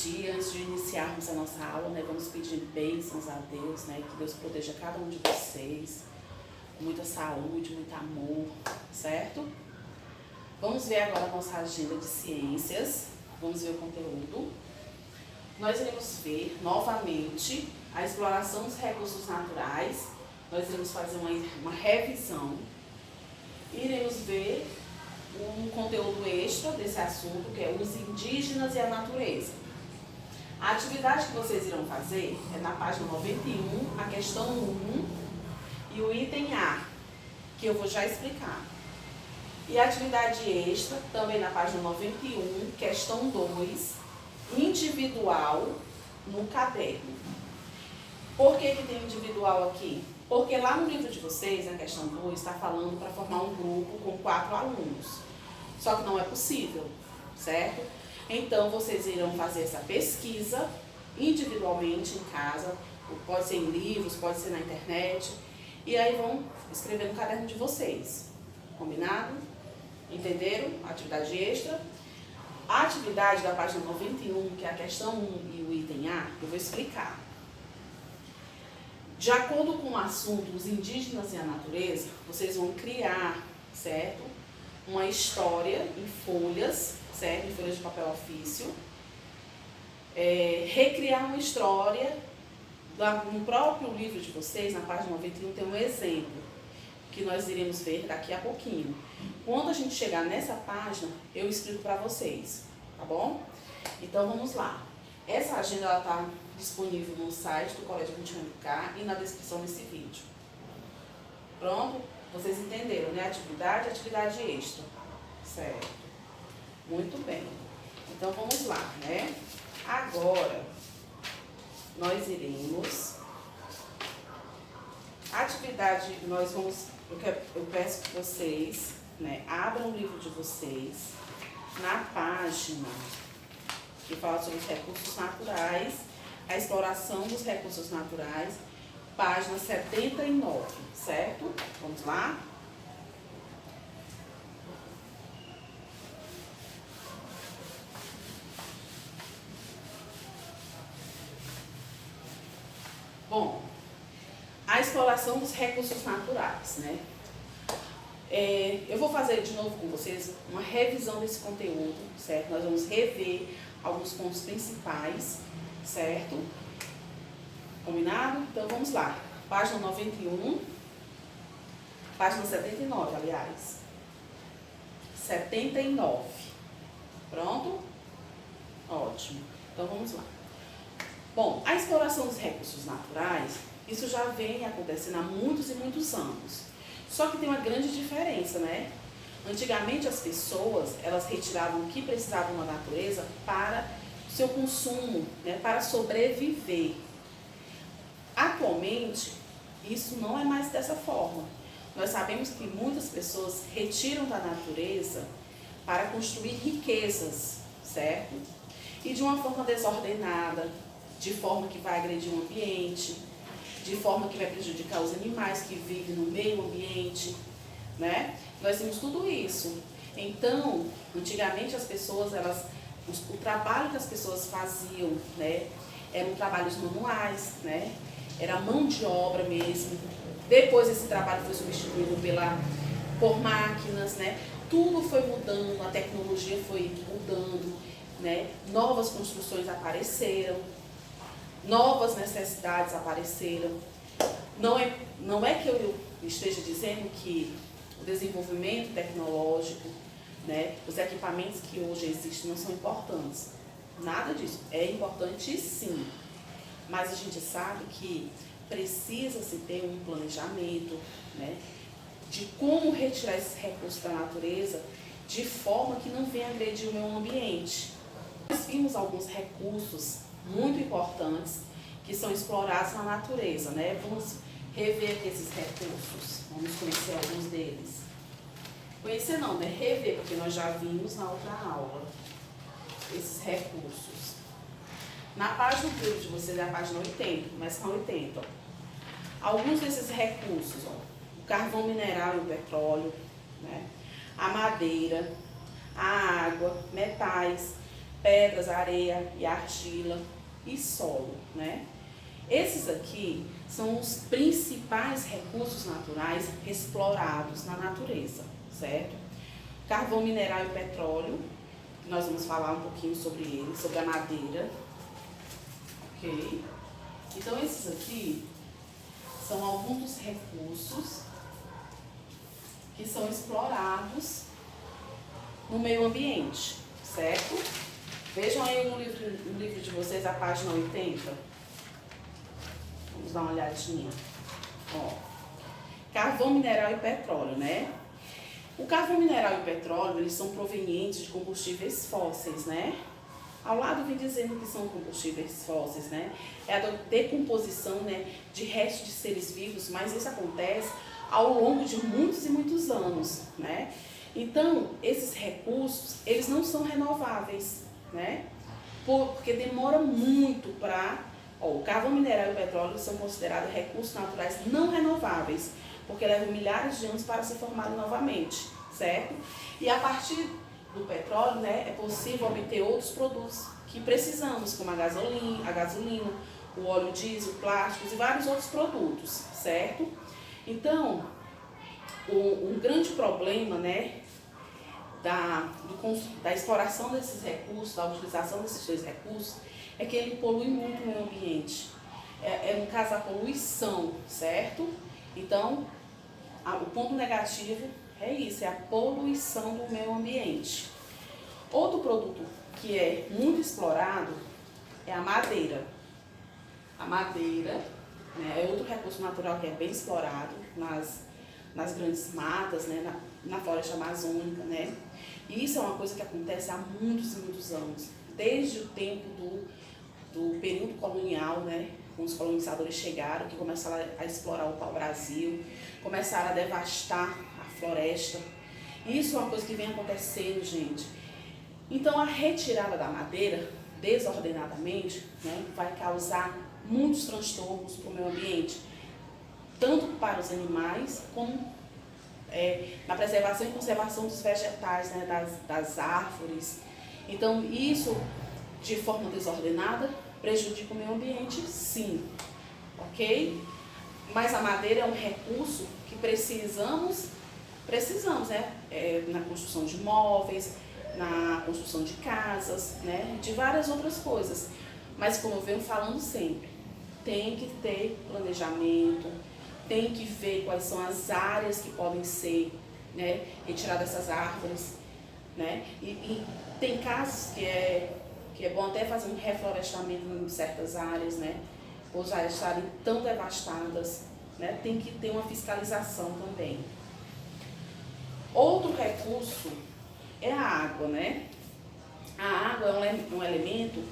pedir, antes de iniciarmos a nossa aula, né, vamos pedir bênçãos a Deus, né, que Deus proteja cada um de vocês, com muita saúde, muito amor, certo? Vamos ver agora a nossa agenda de ciências, vamos ver o conteúdo. Nós iremos ver novamente a exploração dos recursos naturais, nós iremos fazer uma revisão, iremos ver um conteúdo extra desse assunto, que é os indígenas e a natureza. A atividade que vocês irão fazer é na página 91, a questão 1 e o item A, que eu vou já explicar. E a atividade extra, também na página 91, questão 2, individual no caderno. Por que tem individual aqui? Porque lá no livro de vocês, na questão 2, está falando para formar um grupo com 4 alunos. Só que não é possível, certo? Então, vocês irão fazer essa pesquisa individualmente em casa, pode ser em livros, pode ser na internet, e aí vão escrever no caderno de vocês. Combinado? Entenderam? Atividade extra. A atividade da página 91, que é a questão 1 e o item A, eu vou explicar. De acordo com o assunto, os indígenas e a natureza, vocês vão criar, certo? Uma história em folhas, certo? Em folhas de papel ofício. Recriar uma história no próprio livro de vocês, na página 91, tem um exemplo que nós iremos ver daqui a pouquinho. Quando a gente chegar nessa página, eu explico para vocês, tá bom? Então vamos lá. Essa agenda está disponível no site do Colégio 21K e na descrição desse vídeo. Pronto? Vocês entenderam, né? Atividade extra. Certo. Muito bem. Então vamos lá, né? Agora, nós iremos... Atividade, eu peço que vocês, né, abram o livro de vocês na página que fala sobre os recursos naturais, a exploração dos recursos naturais, página 79, certo? Vamos lá? Bom, a exploração dos recursos naturais, né? Eu vou fazer de novo com vocês uma revisão desse conteúdo, certo? Nós vamos rever alguns pontos principais, certo? Combinado? Então vamos lá. Página 91, página 79, aliás. 79. Pronto? Ótimo. Então vamos lá. Bom, a exploração dos recursos naturais, isso já vem acontecendo há muitos e muitos anos. Só que tem uma grande diferença, né? Antigamente as pessoas, elas retiravam o que precisavam da natureza para o seu consumo, né? Para sobreviver. Atualmente, isso não é mais dessa forma. Nós sabemos que muitas pessoas retiram da natureza para construir riquezas, certo? E de uma forma desordenada, de forma que vai agredir o ambiente, de forma que vai prejudicar os animais que vivem no meio ambiente, né? Nós temos tudo isso. Então, antigamente as pessoas, o trabalho que as pessoas faziam, né, eram trabalhos manuais, né? Era mão de obra mesmo. Depois esse trabalho foi substituído por máquinas, né? Tudo foi mudando, a tecnologia foi mudando, né? Novas construções apareceram. Novas necessidades apareceram. Não é que eu esteja dizendo que o desenvolvimento tecnológico, né, os equipamentos que hoje existem não são importantes. Nada disso. É importante sim. Mas a gente sabe que precisa-se ter um planejamento, né, de como retirar esses recursos da natureza de forma que não venha agredir o meio ambiente. Nós vimos alguns recursos muito importantes que são explorados na natureza, né? Vamos rever aqui esses recursos, vamos conhecer alguns deles. Conhecer não, né? Rever, porque nós já vimos na outra aula esses recursos. Na página do livro de vocês é a página 80, começa na 80. Ó. Alguns desses recursos, ó, o carvão mineral e o petróleo, né? A madeira, a água, metais, pedras, areia e argila e solo, né? Esses aqui são os principais recursos naturais explorados na natureza, certo? Carvão mineral e petróleo, que nós vamos falar um pouquinho sobre ele, sobre a madeira, ok? Então esses aqui são alguns dos recursos que são explorados no meio ambiente, certo? Vejam aí no livro de vocês, a página 80. Vamos dar uma olhadinha. Ó, carvão mineral e petróleo, né? O carvão mineral e o petróleo, eles são provenientes de combustíveis fósseis, né? Ao lado vem dizendo que são combustíveis fósseis, né? É a decomposição, né, de restos de seres vivos, mas isso acontece ao longo de muitos e muitos anos, né? Então, esses recursos, eles não são renováveis, né? Porque demora muito para... O carvão mineral e o petróleo são considerados recursos naturais não renováveis, porque levam milhares de anos para se formarem novamente, certo? E a partir do petróleo, né, é possível obter outros produtos que precisamos, como a gasolina, o óleo diesel, plásticos e vários outros produtos, certo? Então, um grande problema, né, da exploração desses recursos, da utilização desses dois recursos, é que ele polui muito o meio ambiente. No caso, a poluição, certo? Então, o ponto negativo é isso, é a poluição do meio ambiente. Outro produto que é muito explorado é a madeira. A madeira, né, é outro recurso natural que é bem explorado nas grandes matas, né, na floresta amazônica, né? E isso é uma coisa que acontece há muitos e muitos anos, desde o tempo do período colonial, né? Quando os colonizadores chegaram, que começaram a explorar o pau-brasil, começaram a devastar a floresta. Isso é uma coisa que vem acontecendo, gente. Então, a retirada da madeira, desordenadamente, né, vai causar muitos transtornos para o meio ambiente, tanto para os animais, como na preservação e conservação dos vegetais, né, das árvores. Então, isso, de forma desordenada, prejudica o meio ambiente, sim, ok? Mas a madeira é um recurso que precisamos, né? Na construção de móveis, na construção de casas, né? De várias outras coisas. Mas como eu venho falando sempre, tem que ter planejamento, tem que ver quais são as áreas que podem ser, né, retiradas dessas árvores, né? E tem casos que é bom até fazer um reflorestamento em certas áreas, né? Por já estarem tão devastadas, né? Tem que ter uma fiscalização também. Outro recurso é a água, né? A água é um elemento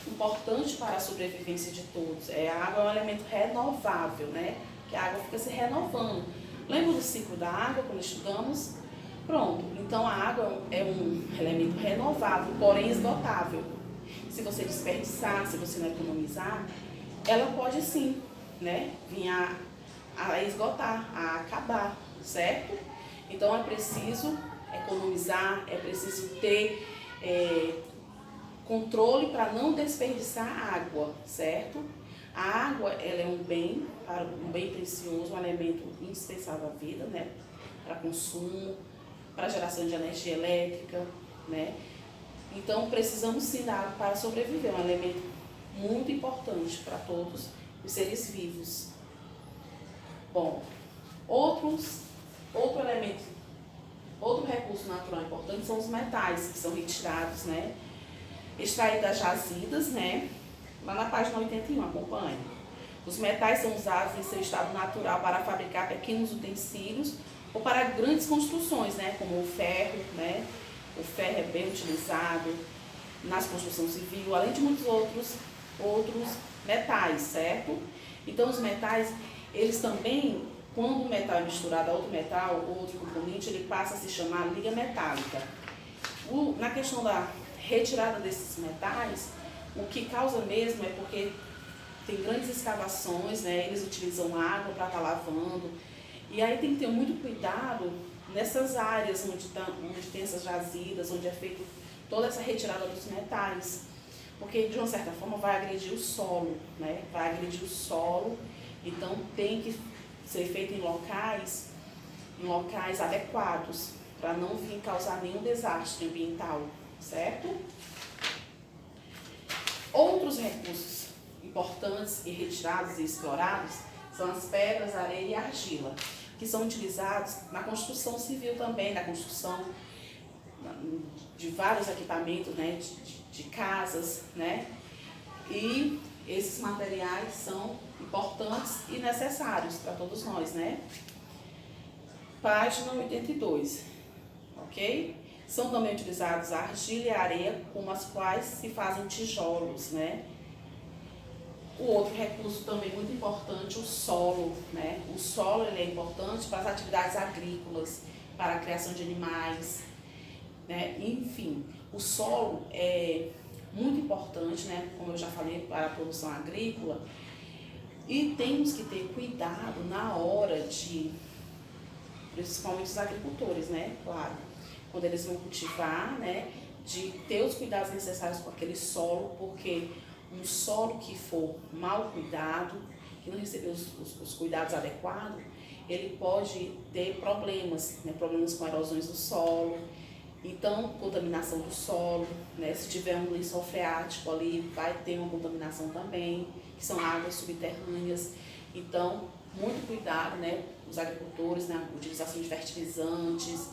importante para a sobrevivência de todos. A água é um elemento renovável, né? Que a água fica se renovando. Lembra do ciclo da água quando estudamos? Pronto, então a água é um elemento renovável, porém esgotável. Se você desperdiçar, se você não economizar, ela pode sim, né, vir a esgotar, a acabar, certo? Então é preciso economizar, é preciso ter controle para não desperdiçar água, certo? A água, ela é um bem precioso, um elemento indispensável à vida, né? Para consumo, para geração de energia elétrica, né? Então, precisamos sim da água para sobreviver, é um elemento muito importante para todos os seres vivos. Bom, outro recurso natural importante são os metais, que são retirados, né? Extraídos das jazidas, né? Lá na página 81, acompanhe. Os metais são usados em seu estado natural para fabricar pequenos utensílios ou para grandes construções, né? Como o ferro, né? O ferro é bem utilizado nas construções civil, além de muitos outros metais, certo? Então, os metais, eles também, quando um metal é misturado a outro metal, outro componente, ele passa a se chamar liga metálica. Na questão da retirada desses metais, o que causa mesmo é porque tem grandes escavações, né? Eles utilizam água para estar lavando. E aí tem que ter muito cuidado nessas áreas onde tem essas jazidas, onde é feito toda essa retirada dos metais, porque de uma certa forma vai agredir o solo, né? Vai agredir o solo, então tem que ser feito em locais adequados, para não vir causar nenhum desastre ambiental, certo? Outros recursos importantes e retirados e explorados são as pedras, areia e argila, que são utilizados na construção civil também, na construção de vários equipamentos, né, de casas, né? E esses materiais são importantes e necessários para todos nós, né? Página 82, ok? São também utilizados a argila e a areia, com as quais se fazem tijolos, né? O outro recurso também muito importante, o solo, né? O solo ele é importante para as atividades agrícolas, para a criação de animais, né? Enfim, o solo é muito importante, né? Como eu já falei, para a produção agrícola. E temos que ter cuidado na hora de, principalmente os agricultores, né? Claro, quando eles vão cultivar, né? De ter os cuidados necessários com aquele solo, porque um solo que for mal cuidado, que não receber os cuidados adequados, ele pode ter problemas, né? Problemas com erosões do solo, então contaminação do solo, né? Se tiver um lençol freático ali, vai ter uma contaminação também, que são águas subterrâneas. Então, muito cuidado, né? Os agricultores, na utilização de fertilizantes,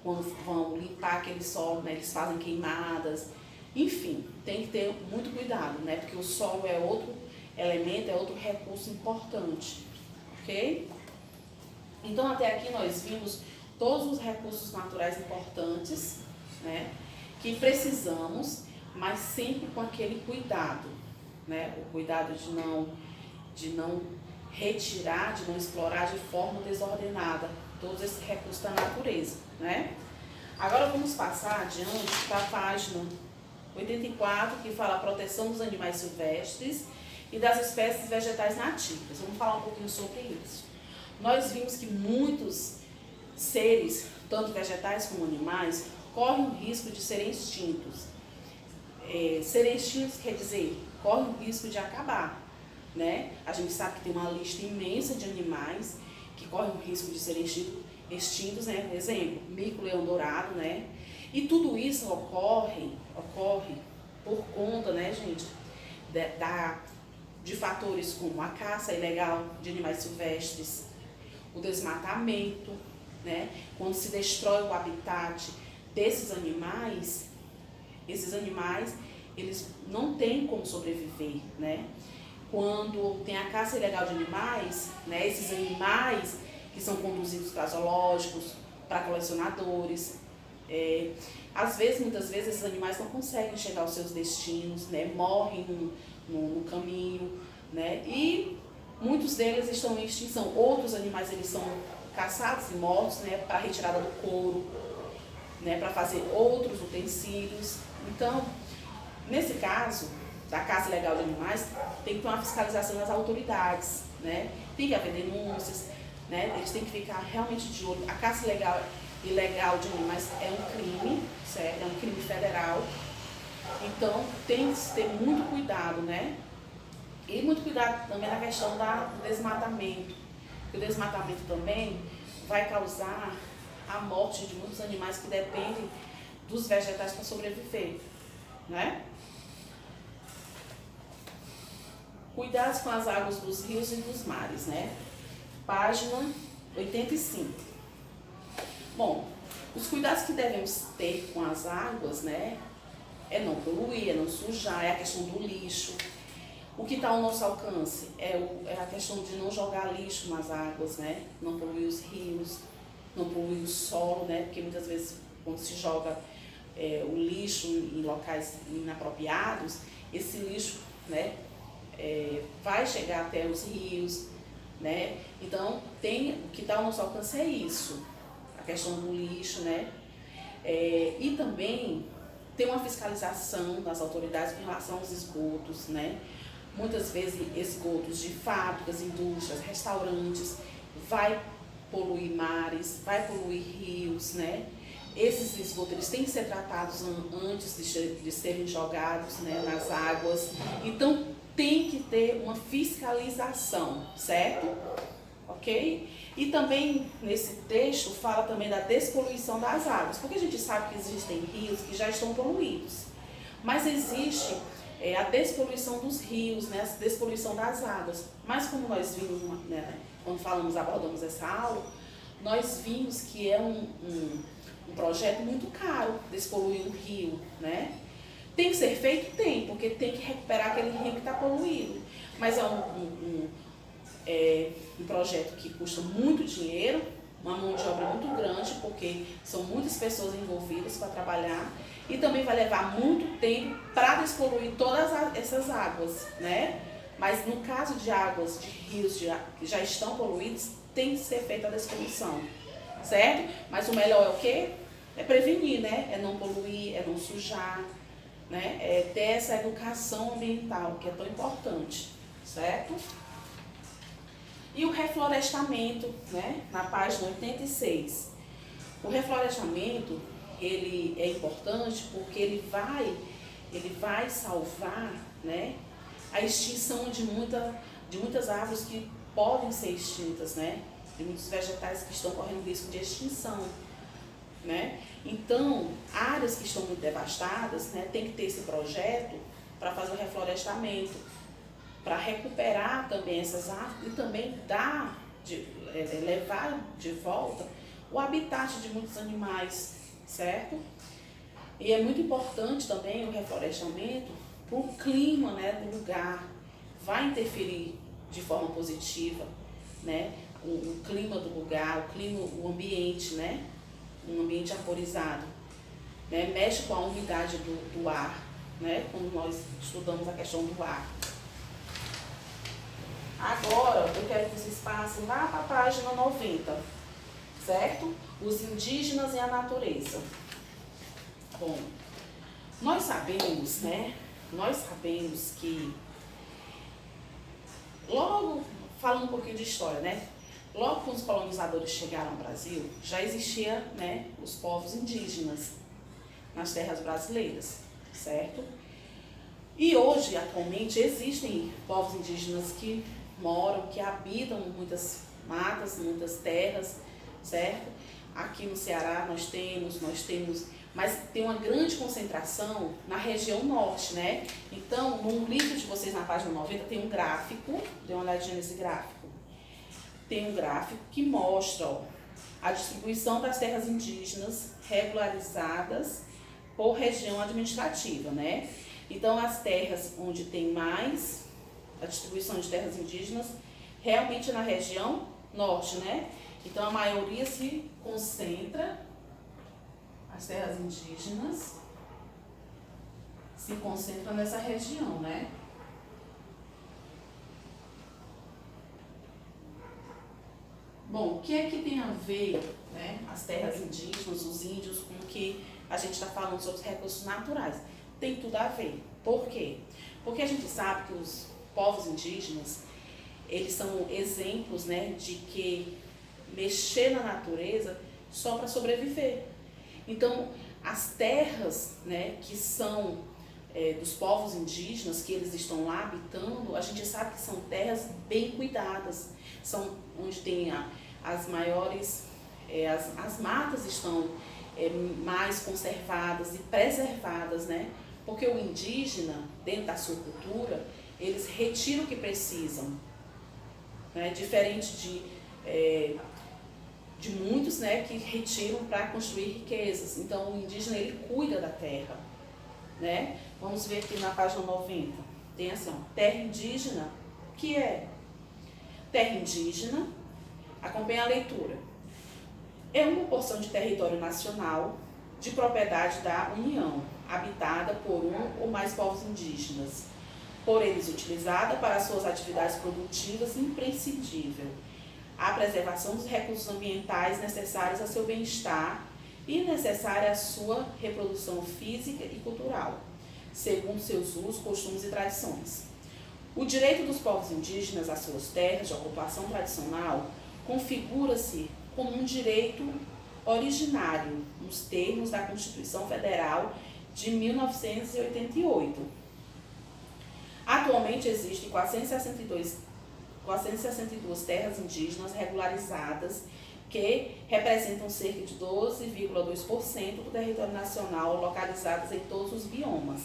quando vão limpar aquele solo, né? Eles fazem queimadas. Enfim, tem que ter muito cuidado, né? Porque o solo é outro elemento, é outro recurso importante, ok? Então, até aqui nós vimos todos os recursos naturais importantes, né? Que precisamos, mas sempre com aquele cuidado, né? O cuidado de não retirar, de não explorar de forma desordenada todos esses recursos da natureza, né? Agora vamos passar adiante para a página 84, que fala a proteção dos animais silvestres e das espécies vegetais nativas. Vamos falar um pouquinho sobre isso. Nós vimos que muitos seres, tanto vegetais como animais, correm o risco de serem extintos. Serem extintos quer dizer, correm o risco de acabar, né? A gente sabe que tem uma lista imensa de animais que correm o risco de serem extintos, né? Por exemplo, mico-leão-dourado, né? E tudo isso ocorre por conta, né, gente, de fatores como a caça ilegal de animais silvestres, o desmatamento, né? Quando se destrói o habitat desses animais, esses animais, eles não têm como sobreviver, né? Quando tem a caça ilegal de animais, né, esses animais que são conduzidos para zoológicos, para colecionadores, muitas vezes, esses animais não conseguem chegar aos seus destinos, né? Morrem no caminho, né? E muitos deles estão em extinção. Outros animais eles são caçados e mortos, né? Para retirada do couro, né? Para fazer outros utensílios. Então, nesse caso da caça ilegal de animais, tem que ter uma fiscalização das autoridades, né? Tem que haver denúncias, né? Eles têm que ficar realmente de olho. A caça ilegal de animais é um crime, certo? É um crime federal. Então, tem que ter muito cuidado, né? E muito cuidado também na questão do desmatamento. Porque o desmatamento também vai causar a morte de muitos animais que dependem dos vegetais para sobreviver, né? Cuidados com as águas dos rios e dos mares, né? Página 85. Bom, os cuidados que devemos ter com as águas, né? É não poluir, é não sujar, é a questão do lixo. O que está ao nosso alcance é a questão de não jogar lixo nas águas, né? Não poluir os rios, não poluir o solo, né? Porque muitas vezes quando se joga o lixo em locais inapropriados, esse lixo, né? Vai chegar até os rios, né? Então, o que está ao nosso alcance é isso, a questão do lixo, né? E também tem uma fiscalização das autoridades com relação aos esgotos, né? Muitas vezes esgotos de fábricas, indústrias, restaurantes, vai poluir mares, vai poluir rios, né? esses esgotos eles têm que ser tratados antes de serem jogados, né, nas águas. Então, tem que ter uma fiscalização, certo? Ok? E também, nesse texto, fala também da despoluição das águas, porque a gente sabe que existem rios que já estão poluídos, mas existe a despoluição dos rios, né, a despoluição das águas. Mas como nós vimos, né, quando abordamos essa aula, nós vimos que é um projeto muito caro despoluir um rio, né? Tem que ser feito? Tem, porque tem que recuperar aquele rio que está poluído. Mas é um projeto que custa muito dinheiro, uma mão de obra muito grande, porque são muitas pessoas envolvidas para trabalhar, e também vai levar muito tempo para despoluir todas essas águas, né? Mas no caso de águas de rios que já estão poluídos, tem que ser feita a despoluição, certo? Mas o melhor é o quê? É prevenir, né? É não poluir, é não sujar, né? É ter essa educação ambiental, que é tão importante, certo? E o reflorestamento, né? Na página 86. O reflorestamento, ele é importante porque ele vai salvar, né, a extinção de muitas árvores que podem ser extintas, né? De muitos vegetais que estão correndo risco de extinção, né? Então, áreas que estão muito devastadas, né, tem que ter esse projeto para fazer o reflorestamento, para recuperar também essas árvores e também levar de volta o habitat de muitos animais, certo? E é muito importante também o reflorestamento para o clima, né, do lugar. Vai interferir de forma positiva, né, o clima do lugar, o ambiente, né, um ambiente arborizado, né, mexe com a umidade do ar, né, quando nós estudamos a questão do ar. Agora, eu quero que vocês passem lá para a página 90, certo? Os indígenas e a natureza. Bom, nós sabemos, né? Nós sabemos que, logo, falando um pouquinho de história, né? Logo que os colonizadores chegaram ao Brasil, já existia, né, os povos indígenas nas terras brasileiras, certo? E hoje, atualmente, existem povos indígenas que moram, que habitam muitas matas, muitas terras, certo? Aqui no Ceará nós temos, mas tem uma grande concentração na região norte, né? Então, no livro de vocês, na página 90, tem um gráfico, dê uma olhadinha nesse gráfico. Tem um gráfico que mostra, ó, a distribuição das terras indígenas regularizadas por região administrativa, né? Então, as terras onde tem mais a distribuição de terras indígenas, realmente na região norte, né? Então, a maioria se concentra, as terras indígenas se concentram nessa região, né? Bom, o que é que tem a ver, né, as terras indígenas, os índios, com o que a gente está falando sobre os recursos naturais? Tem tudo a ver. Por quê? Porque a gente sabe que os povos indígenas, eles são exemplos, né, de que mexer na natureza só para sobreviver. Então, as terras, né, que são dos povos indígenas, que eles estão lá habitando, a gente sabe que são terras bem cuidadas, são onde tem as maiores, as matas estão mais conservadas e preservadas, né? Porque o indígena, dentro da sua cultura, eles retiram o que precisam, né? Diferente de muitos, né, que retiram para construir riquezas. Então, o indígena, ele cuida da terra, né? Vamos ver aqui na página 90. Tem assim, ó, terra indígena, que é terra indígena, acompanha a leitura. É uma porção de território nacional de propriedade da União, habitada por um ou mais povos indígenas, por eles utilizada para suas atividades produtivas imprescindível, a preservação dos recursos ambientais necessários a seu bem-estar e necessária à sua reprodução física e cultural, segundo seus usos, costumes e tradições. O direito dos povos indígenas às suas terras de ocupação tradicional configura-se como um direito originário, nos termos da Constituição Federal de 1988. Atualmente existem 462 terras indígenas regularizadas, que representam cerca de 12,2% do território nacional, localizadas em todos os biomas.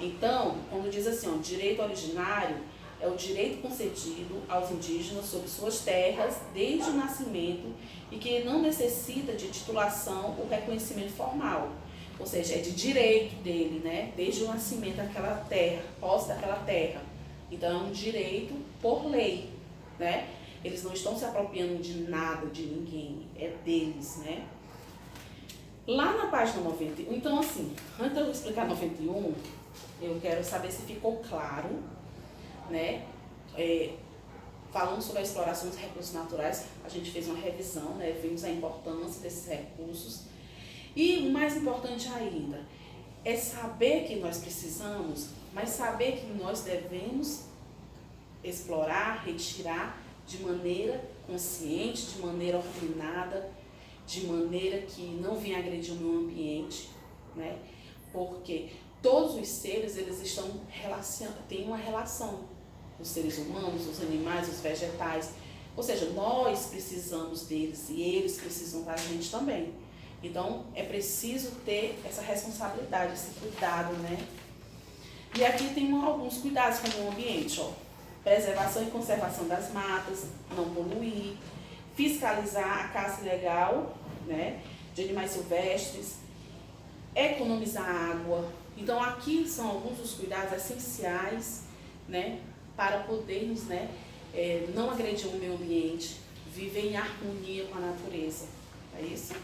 Então, quando diz assim, ó, direito originário, é o direito concedido aos indígenas sobre suas terras desde o nascimento e que não necessita de titulação ou reconhecimento formal. Ou seja, é de direito dele, né? Desde o nascimento daquela terra, posse daquela terra. Então, é um direito por lei, né? Eles não estão se apropriando de nada, de ninguém, é deles, né? Lá na página 91, então assim, antes de eu explicar 91, eu quero saber se ficou claro, né? Falando sobre a exploração dos recursos naturais, a gente fez uma revisão, né? Vimos a importância desses recursos. E o mais importante ainda, é saber que nós precisamos, mas saber que nós devemos explorar, retirar de maneira consciente, de maneira ordenada, de maneira que não venha agredir o meio ambiente, né? Porque todos os seres, eles têm uma relação, os seres humanos, os animais, os vegetais, ou seja, nós precisamos deles e eles precisam da gente também. Então, é preciso ter essa responsabilidade, esse cuidado, né? E aqui tem alguns cuidados com o meio ambiente, ó. Preservação e conservação das matas, não poluir, fiscalizar a caça ilegal, né, de animais silvestres, economizar água. Então, aqui são alguns dos cuidados essenciais, né, para podermos, né, não agredir o meio ambiente, viver em harmonia com a natureza. É isso?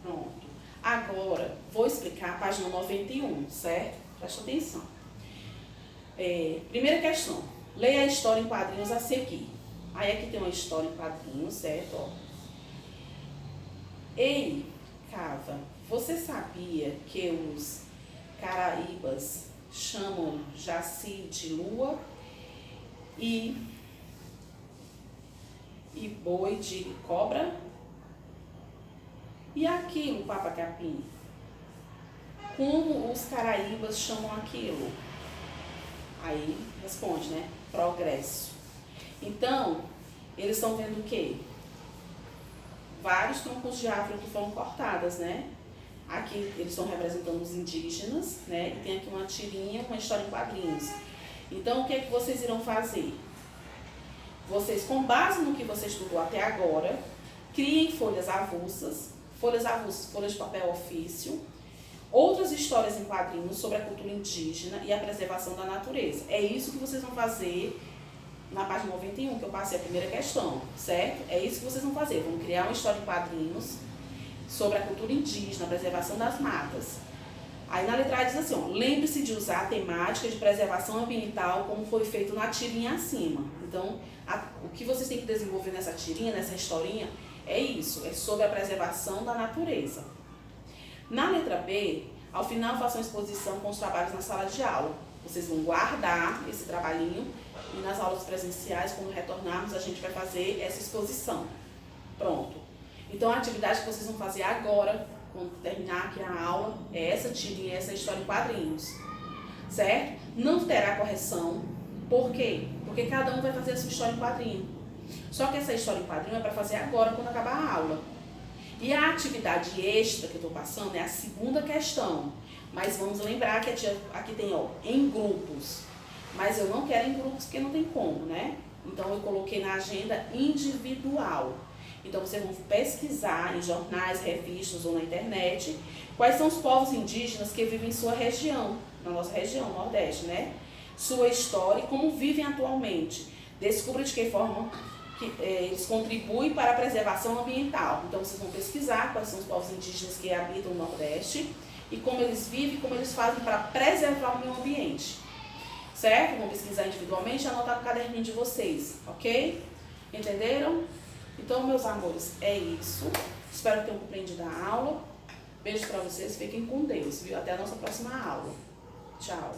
Pronto. Agora, vou explicar a página 91, certo? Presta atenção. Primeira questão. Leia a história em quadrinhos a seguir. Aí aqui tem uma história em quadrinhos, certo? Ó. Ei, Cava, você sabia que os caraíbas chamam Jaci de lua e boi de cobra? E aquilo, Papa Capim? Como os caraíbas chamam aquilo? Aí responde, né? Progresso. Então, eles estão vendo o quê? Vários troncos de árvore que foram cortadas, né? Aqui eles estão representando os indígenas, né? E tem aqui uma tirinha, uma história em quadrinhos. Então, o que é que vocês irão fazer? Vocês, com base no que você estudou até agora, criem folhas avulsas, folhas de papel ofício, outras histórias em quadrinhos sobre a cultura indígena e a preservação da natureza. É isso que vocês vão fazer na página 91, que eu passei a primeira questão, certo? É isso que vocês vão fazer. Vão criar uma história em quadrinhos sobre a cultura indígena, a preservação das matas. Aí na letra A diz assim, ó, lembre-se de usar a temática de preservação ambiental como foi feito na tirinha acima. Então, o que vocês têm que desenvolver nessa tirinha, nessa historinha, é isso, é sobre a preservação da natureza. Na letra B, ao final façam uma exposição com os trabalhos na sala de aula. Vocês vão guardar esse trabalhinho e nas aulas presenciais, quando retornarmos, a gente vai fazer essa exposição. Pronto. Então, a atividade que vocês vão fazer agora, quando terminar aqui a aula, é essa tirinha, essa história em quadrinhos. Certo? Não terá correção. Por quê? Porque cada um vai fazer a sua história em quadrinho. Só que essa história em quadrinho é para fazer agora, quando acabar a aula. E a atividade extra que eu estou passando é a segunda questão. Mas vamos lembrar que aqui tem, ó, em grupos. Mas eu não quero em grupos porque não tem como, né? Então eu coloquei na agenda individual. Então vocês vão pesquisar em jornais, revistas ou na internet quais são os povos indígenas que vivem em sua região, na nossa região, Nordeste, né? Sua história e como vivem atualmente. Descubra de que forma eles contribuem para a preservação ambiental. Então vocês vão pesquisar quais são os povos indígenas que habitam o Nordeste e como eles vivem, como eles fazem para preservar o meio ambiente. Certo? Vão pesquisar individualmente e anotar no caderninho de vocês, ok? Entenderam? Então, meus amores, é isso. Espero que tenham compreendido a aula. Beijo para vocês, fiquem com Deus, viu? Até a nossa próxima aula. Tchau.